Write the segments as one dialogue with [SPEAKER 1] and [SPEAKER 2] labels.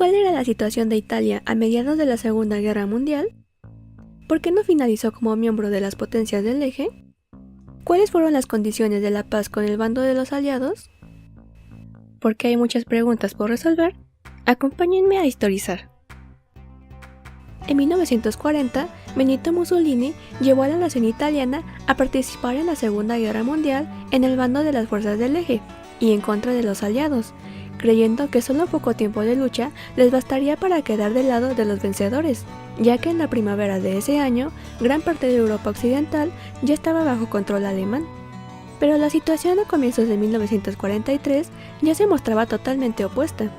[SPEAKER 1] ¿Cuál era la situación de Italia a mediados de la Segunda Guerra Mundial? ¿Por qué no finalizó como miembro de las potencias del Eje? ¿Cuáles fueron las condiciones de la paz con el bando de los aliados? Porque hay muchas preguntas por resolver, acompáñenme a historizar. En 1940, Benito Mussolini llevó a la nación italiana a participar en la Segunda Guerra Mundial en el bando de las fuerzas del Eje y en contra de los aliados, creyendo que solo poco tiempo de lucha les bastaría para quedar del lado de los vencedores, ya que en la primavera de ese año, gran parte de Europa Occidental ya estaba bajo control alemán. Pero la situación a comienzos de 1943 ya se mostraba totalmente opuesta.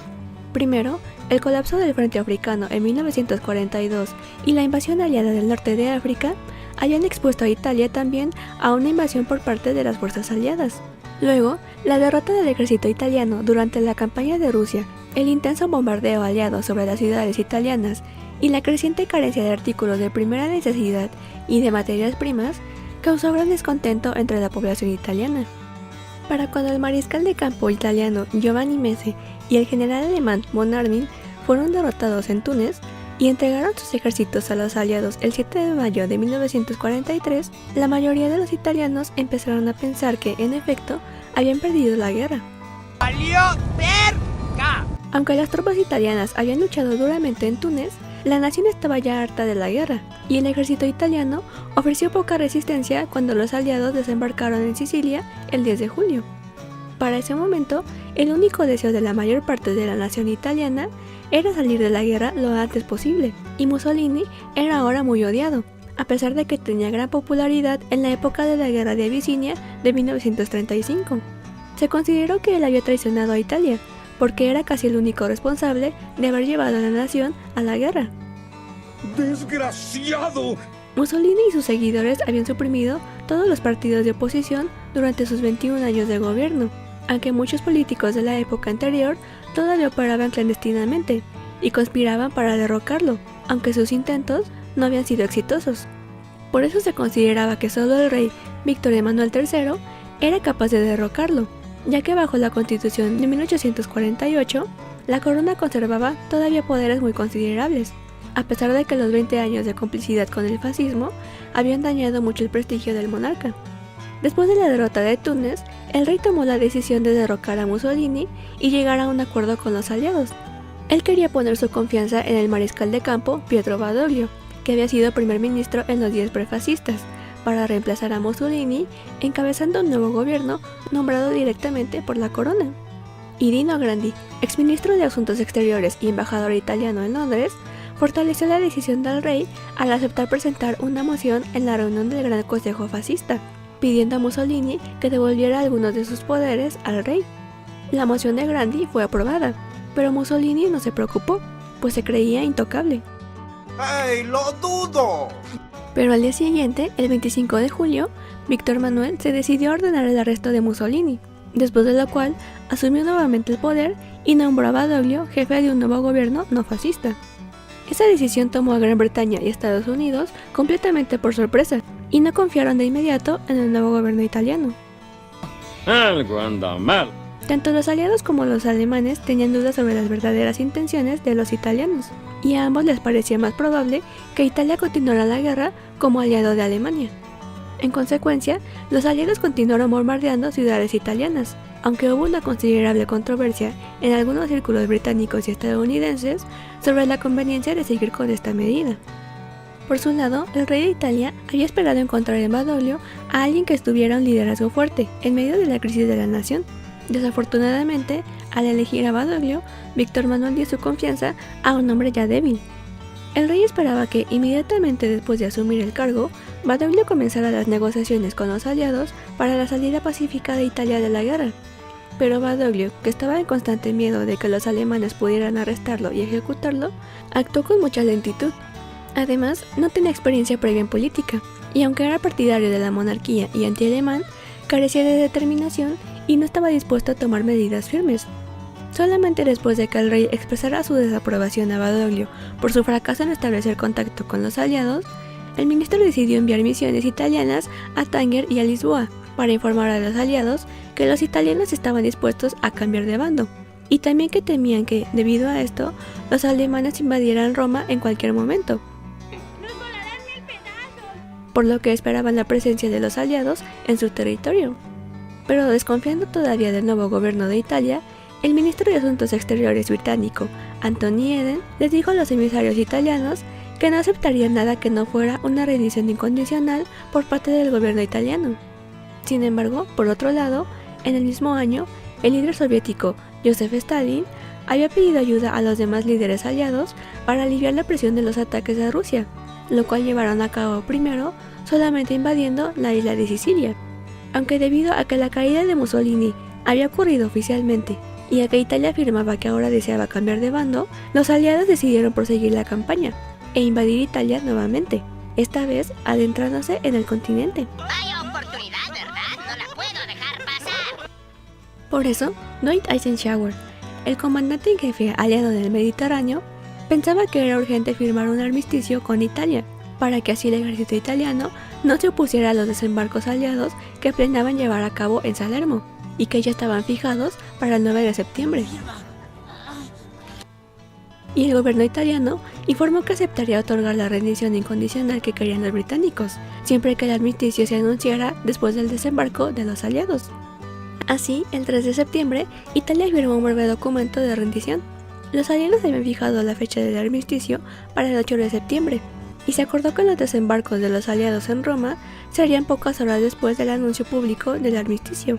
[SPEAKER 1] Primero, el colapso del Frente Africano en 1942 y la invasión aliada del norte de África habían expuesto a Italia también a una invasión por parte de las fuerzas aliadas. Luego, la derrota del ejército italiano durante la campaña de Rusia, el intenso bombardeo aliado sobre las ciudades italianas y la creciente carencia de artículos de primera necesidad y de materias primas causó gran descontento entre la población italiana. Para cuando el mariscal de campo italiano Giovanni Messe y el general alemán von Arnim fueron derrotados en Túnez y entregaron sus ejércitos a los aliados el 7 de mayo de 1943, la mayoría de los italianos empezaron a pensar que, en efecto, habían perdido la guerra.
[SPEAKER 2] ¡Valió verga!
[SPEAKER 1] Aunque las tropas italianas habían luchado duramente en Túnez, la nación estaba ya harta de la guerra, y el ejército italiano ofreció poca resistencia cuando los aliados desembarcaron en Sicilia el 10 de julio. Para ese momento, el único deseo de la mayor parte de la nación italiana era salir de la guerra lo antes posible, y Mussolini era ahora muy odiado, a pesar de que tenía gran popularidad en la época de la Guerra de Abisinia de 1935. Se consideró que él había traicionado a Italia, porque era casi el único responsable de haber llevado a la nación a la guerra.
[SPEAKER 2] ¡Desgraciado!
[SPEAKER 1] Mussolini y sus seguidores habían suprimido todos los partidos de oposición durante sus 21 años de gobierno, aunque muchos políticos de la época anterior todavía operaban clandestinamente y conspiraban para derrocarlo, aunque sus intentos no habían sido exitosos. Por eso se consideraba que solo el rey Víctor Emanuel III era capaz de derrocarlo, ya que bajo la Constitución de 1848, la corona conservaba todavía poderes muy considerables, a pesar de que los 20 años de complicidad con el fascismo habían dañado mucho el prestigio del monarca. Después de la derrota de Túnez, el rey tomó la decisión de derrocar a Mussolini y llegar a un acuerdo con los aliados. Él quería poner su confianza en el mariscal de campo Pietro Badoglio, que había sido primer ministro en los días prefascistas, para reemplazar a Mussolini, encabezando un nuevo gobierno nombrado directamente por la corona. Y Dino Grandi, exministro de Asuntos Exteriores y embajador italiano en Londres, fortaleció la decisión del rey al aceptar presentar una moción en la reunión del Gran Consejo Fascista, pidiendo a Mussolini que devolviera algunos de sus poderes al rey. La moción de Grandi fue aprobada, pero Mussolini no se preocupó, pues se creía intocable.
[SPEAKER 2] ¡Ay, lo dudo!
[SPEAKER 1] Pero al día siguiente, el 25 de julio, Víctor Manuel se decidió a ordenar el arresto de Mussolini, después de lo cual asumió nuevamente el poder y nombró a Badoglio jefe de un nuevo gobierno no fascista. Esa decisión tomó a Gran Bretaña y Estados Unidos completamente por sorpresa, y no confiaron de inmediato en el nuevo gobierno italiano.
[SPEAKER 3] Algo anda mal.
[SPEAKER 1] Tanto los aliados como los alemanes tenían dudas sobre las verdaderas intenciones de los italianos, y a ambos les parecía más probable que Italia continuara la guerra como aliado de Alemania. En consecuencia, los aliados continuaron bombardeando ciudades italianas, aunque hubo una considerable controversia en algunos círculos británicos y estadounidenses sobre la conveniencia de seguir con esta medida. Por su lado, el rey de Italia había esperado encontrar en Badoglio a alguien que estuviera un liderazgo fuerte en medio de la crisis de la nación. Desafortunadamente, al elegir a Badoglio, Víctor Manuel dio su confianza a un hombre ya débil. El rey esperaba que, inmediatamente después de asumir el cargo, Badoglio comenzara las negociaciones con los aliados para la salida pacífica de Italia de la guerra. Pero Badoglio, que estaba en constante miedo de que los alemanes pudieran arrestarlo y ejecutarlo, actuó con mucha lentitud. Además, no tenía experiencia previa en política, y aunque era partidario de la monarquía y anti-alemán, carecía de determinación y no estaba dispuesto a tomar medidas firmes. Solamente después de que el rey expresara su desaprobación a Badoglio por su fracaso en establecer contacto con los aliados, el ministro decidió enviar misiones italianas a Tánger y a Lisboa para informar a los aliados que los italianos estaban dispuestos a cambiar de bando y también que temían que, debido a esto, los alemanes invadieran Roma en cualquier momento, por lo que esperaban la presencia de los aliados en su territorio. Pero desconfiando todavía del nuevo gobierno de Italia, el ministro de Asuntos Exteriores británico, Anthony Eden, les dijo a los emisarios italianos que no aceptarían nada que no fuera una rendición incondicional por parte del gobierno italiano. Sin embargo, por otro lado, en el mismo año, el líder soviético Joseph Stalin había pedido ayuda a los demás líderes aliados para aliviar la presión de los ataques de Rusia, lo cual llevaron a cabo primero solamente invadiendo la isla de Sicilia. Aunque debido a que la caída de Mussolini había ocurrido oficialmente y a que Italia afirmaba que ahora deseaba cambiar de bando, los aliados decidieron proseguir la campaña e invadir Italia nuevamente, esta vez adentrándose en el continente.
[SPEAKER 4] Vaya oportunidad, ¿verdad? No la puedo dejar pasar.
[SPEAKER 1] Por eso, Dwight Eisenhower, el comandante en jefe aliado del Mediterráneo, pensaba que era urgente firmar un armisticio con Italia, para que así el ejército italiano no se opusiera a los desembarcos aliados que planeaban llevar a cabo en Salermo, y que ya estaban fijados para el 9 de septiembre. Y el gobierno italiano informó que aceptaría otorgar la rendición incondicional que querían los británicos, siempre que el armisticio se anunciara después del desembarco de los aliados. Así, el 3 de septiembre, Italia firmó un breve documento de rendición. Los aliados habían fijado la fecha del armisticio para el 8 de septiembre, y se acordó que los desembarcos de los aliados en Roma serían pocas horas después del anuncio público del armisticio.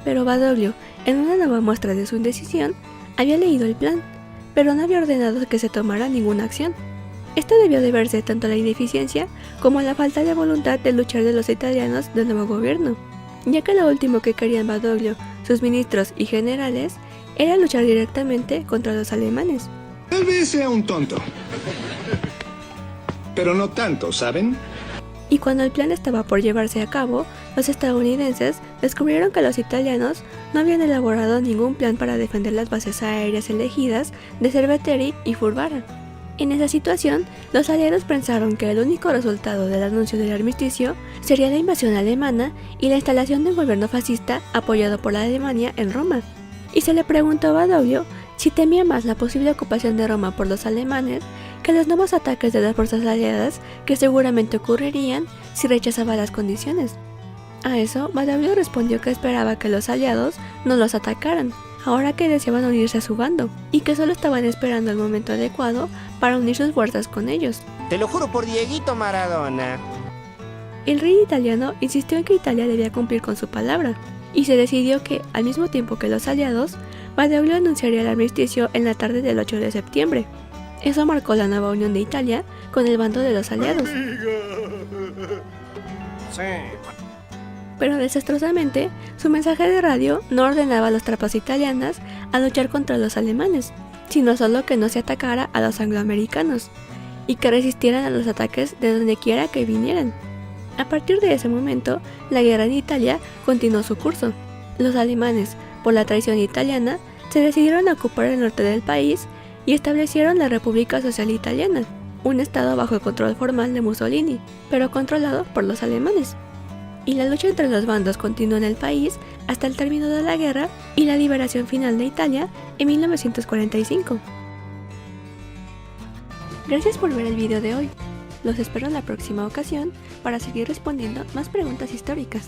[SPEAKER 1] Pero Badoglio, en una nueva muestra de su indecisión, había leído el plan, pero no había ordenado que se tomara ninguna acción. Esto debió deberse tanto a la ineficiencia como a la falta de voluntad de luchar de los italianos del nuevo gobierno, ya que lo último que querían Badoglio, sus ministros y generales era luchar directamente contra los alemanes.
[SPEAKER 5] Tal vez sea un tonto, pero no tanto, ¿saben?
[SPEAKER 1] Y cuando el plan estaba por llevarse a cabo, los estadounidenses descubrieron que los italianos no habían elaborado ningún plan para defender las bases aéreas elegidas de Cerveteri y Furbara. En esa situación, los aliados pensaron que el único resultado del anuncio del armisticio sería la invasión alemana y la instalación de un gobierno fascista apoyado por la Alemania en Roma. Y se le preguntó a Badoglio si temía más la posible ocupación de Roma por los alemanes que los nuevos ataques de las fuerzas aliadas que seguramente ocurrirían si rechazaba las condiciones. A eso, Badoglio respondió que esperaba que los aliados no los atacaran, ahora que deseaban unirse a su bando, y que solo estaban esperando el momento adecuado para unir sus fuerzas con ellos.
[SPEAKER 2] Te lo juro por Dieguito Maradona.
[SPEAKER 1] El rey italiano insistió en que Italia debía cumplir con su palabra, y se decidió que, al mismo tiempo que los aliados, Badoglio anunciaría el armisticio en la tarde del 8 de septiembre. Eso marcó la nueva unión de Italia con el bando de los aliados.
[SPEAKER 2] Sí.
[SPEAKER 1] Pero desastrosamente, su mensaje de radio no ordenaba a las tropas italianas a luchar contra los alemanes, sino solo que no se atacara a los angloamericanos y que resistieran a los ataques de donde quiera que vinieran. A partir de ese momento, la guerra en Italia continuó su curso. Los alemanes, por la traición italiana, se decidieron a ocupar el norte del país y establecieron la República Social Italiana, un estado bajo el control formal de Mussolini, pero controlado por los alemanes. Y la lucha entre los bandos continuó en el país hasta el término de la guerra y la liberación final de Italia en 1945. Gracias por ver el video de hoy. Los espero en la próxima ocasión para seguir respondiendo más preguntas históricas.